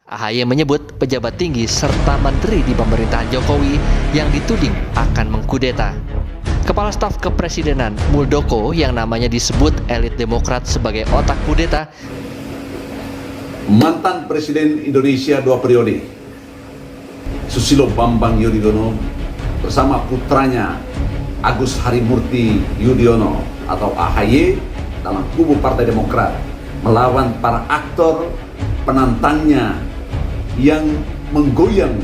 AHY menyebut pejabat tinggi serta menteri di pemerintahan Jokowi yang dituding akan mengkudeta. Kepala Staf Kepresidenan Muldoko yang namanya disebut elit Demokrat sebagai otak kudeta. Mantan Presiden Indonesia 2 periode, Susilo Bambang Yudhoyono bersama putranya Agus Harimurti Yudhoyono atau AHY dalam kubu Partai Demokrat melawan para aktor penantangnya yang menggoyang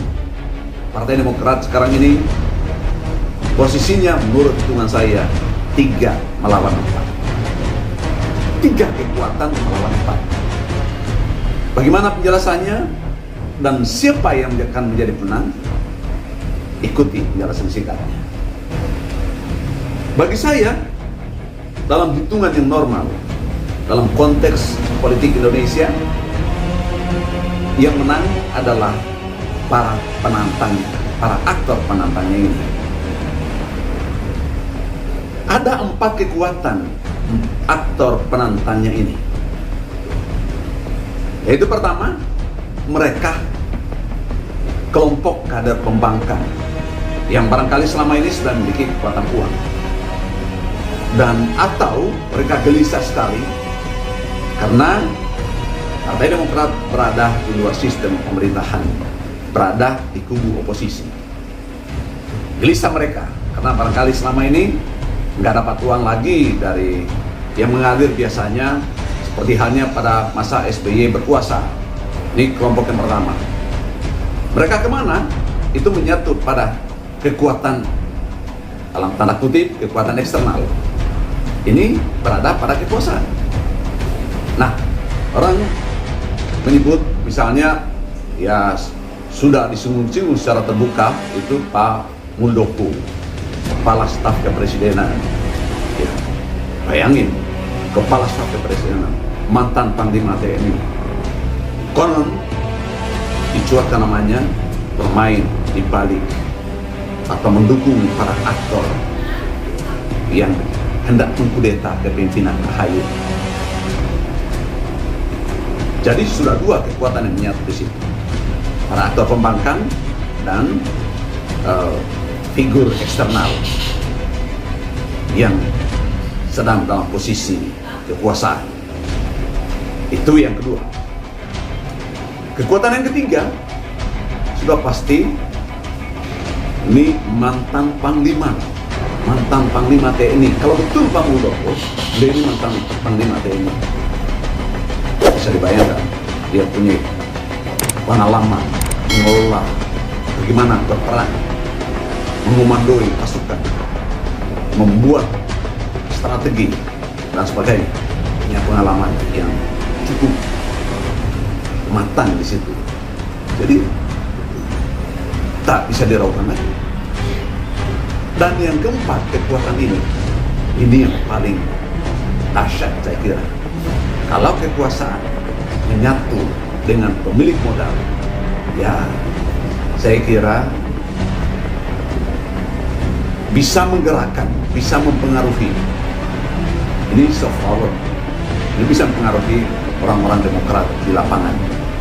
Partai Demokrat sekarang ini. Posisinya menurut hitungan saya 3 melawan 4. 3 kekuatan melawan 4. Bagaimana penjelasannya dan siapa yang akan menjadi penang? Ikuti penjelasan singkatnya. Bagi saya, dalam hitungan yang normal, dalam konteks politik Indonesia, yang menang adalah para penantangnya, para aktor penantangnya ini. Ada 4 kekuatan aktor penantangnya ini. Yaitu pertama, mereka kelompok kader pembangkang yang barangkali selama ini sudah memiliki kekuatan uang. Dan atau mereka gelisah sekali karena Partai Demokrat berada di luar sistem pemerintahan, berada di kubu oposisi. Gelisah mereka karena barangkali selama ini nggak dapat uang lagi dari yang mengalir biasanya, seperti halnya pada masa SBY berkuasa. Ini kelompok yang pertama. Mereka kemana? Itu menyatu pada kekuatan, dalam tanda kutip, kekuatan eksternal. Ini berada pada kekuasaan. Nah, orang menyebut misalnya ya sudah disinggung-singgung secara terbuka itu Pak Muldoko, Kepala Staf Kepresidenan. Ya, bayangin, Kepala Staf Kepresidenan, mantan Panglima TNI. Konon dicuatkan namanya bermain di balik atau mendukung para aktor yang hendak mengkudeta kepemimpinan AHY. Jadi sudah 2 kekuatan yang menyatu di situ. Para aktor pembangkang dan figur eksternal yang sedang dalam posisi kekuasaan. Itu yang kedua. Kekuatan yang ketiga sudah pasti ini mantan Panglima TNI. Kalau betul Pak Muldoko, dia ini mantan Panglima TNI. Bisa dibayangkan, dia punya pengalaman mengelola bagaimana berperang, mengomandoi pasukan, membuat strategi dan sebagainya. Punya pengalaman yang cukup matang di situ. Jadi tak bisa diragukan lagi. Dan yang keempat, kekuatan ini yang paling dahsyat saya kira. Kalau kekuasaan menyatu dengan pemilik modal, ya saya kira bisa menggerakkan, bisa mempengaruhi. Ini soft power. Ini bisa mempengaruhi orang-orang Demokrat di lapangan,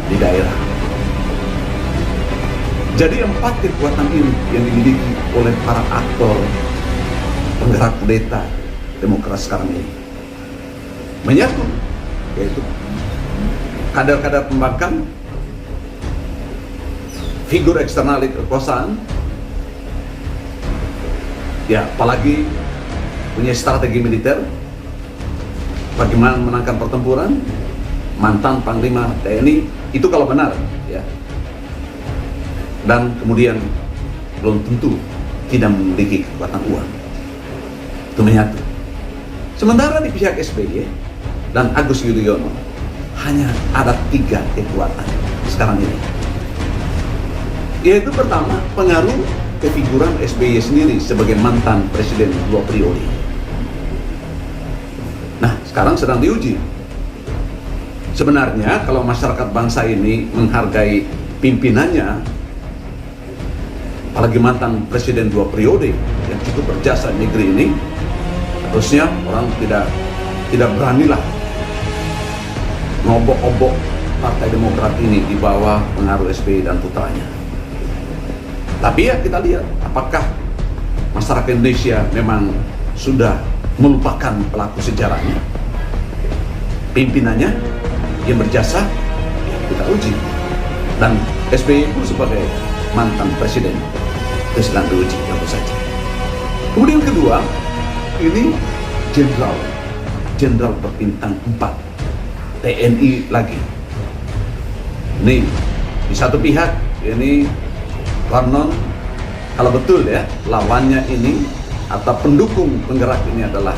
di daerah. Jadi 4 kekuatan ini yang dimiliki oleh para aktor penggerak kudeta Demokrat sekarang ini menyatu, yaitu kader-kader pembangkang, figur eksternal di kekuasaan, ya apalagi punya strategi militer, bagaimana menangkan pertempuran, mantan Panglima TNI, itu kalau benar ya. Dan kemudian belum tentu tidak memiliki kekuatan uang. Itu menyatu. Sementara di pihak SBY dan Agus Yudhoyono hanya ada 3 kekuatan sekarang ini. Yaitu pertama, pengaruh kefiguran SBY sendiri sebagai mantan presiden 2 periode. Nah, sekarang sedang diuji. Sebenarnya kalau masyarakat bangsa ini menghargai pimpinannya, apalagi mantan presiden 2 periode yang cukup berjasa di negeri ini, harusnya orang tidak beranilah ngobok-obok Partai Demokrat ini di bawah pengaruh SBY dan putranya. Tapi ya kita lihat apakah masyarakat Indonesia memang sudah melupakan pelaku sejarahnya, pimpinannya yang berjasa, ya kita uji. Dan SBY itu sebagai mantan presiden itu sedang diuji, tentu saja. Kemudian kedua, ini jenderal berbintang 4 TNI lagi. Ini di satu pihak ini konon kalau betul ya lawannya ini atau pendukung penggerak ini adalah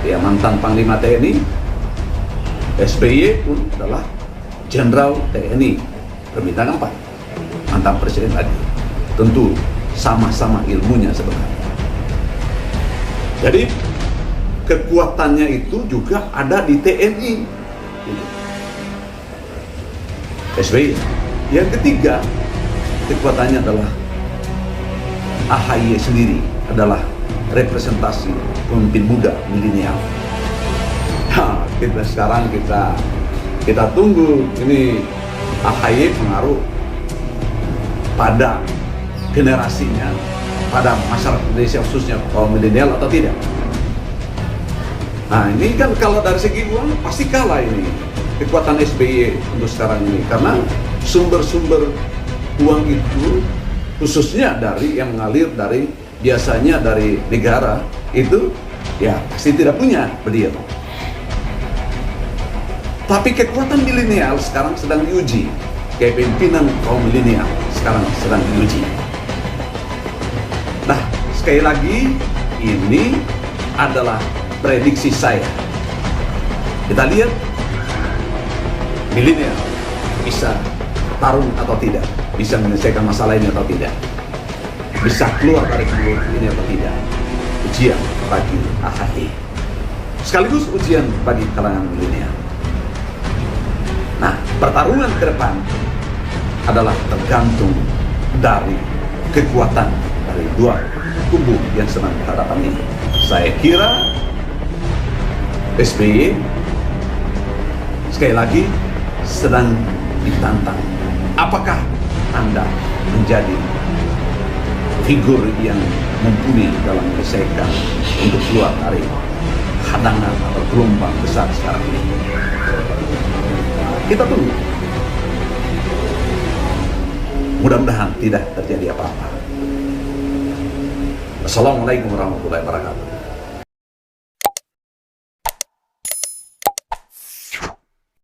ya mantan Panglima TNI, SBY pun adalah jenderal TNI berbintang 4, mantan presiden lagi. Tentu sama-sama ilmunya sebenarnya. Jadi kekuatannya itu juga ada di TNI. SBY. Yang ketiga, kekuatannya adalah AHY sendiri adalah representasi pemimpin muda milenial. Nah, sekarang kita tunggu ini AHY pengaruh pada generasinya, pada masyarakat Indonesia khususnya kaum milenial atau tidak. Nah ini kan kalau dari segi uang pasti kalah ini kekuatan SBY untuk sekarang ini, karena sumber-sumber uang itu khususnya dari yang mengalir dari biasanya dari negara itu ya pasti tidak punya beliau. Tapi kekuatan milenial sekarang sedang diuji, kepemimpinan kaum milenial sekarang sedang diuji. Nah sekali lagi ini adalah prediksi saya. Kita lihat milenial bisa tarung atau tidak, bisa menyelesaikan masalah ini atau tidak, bisa keluar dari mulut ini atau tidak. Ujian bagi AHY, sekaligus ujian bagi kalangan milenial. Nah, pertarungan ke depan adalah tergantung dari kekuatan dari dua kubu yang sedang berhadapan ini. Saya kira SBY sekali lagi sedang ditantang. Apakah Anda menjadi figur yang mumpuni dalam menyelesaikan untuk keluar dari hadangan atau gelombang besar sekarang ini? Kita tunggu. Mudah-mudahan tidak terjadi apa-apa. Assalamualaikum warahmatullahi wabarakatuh.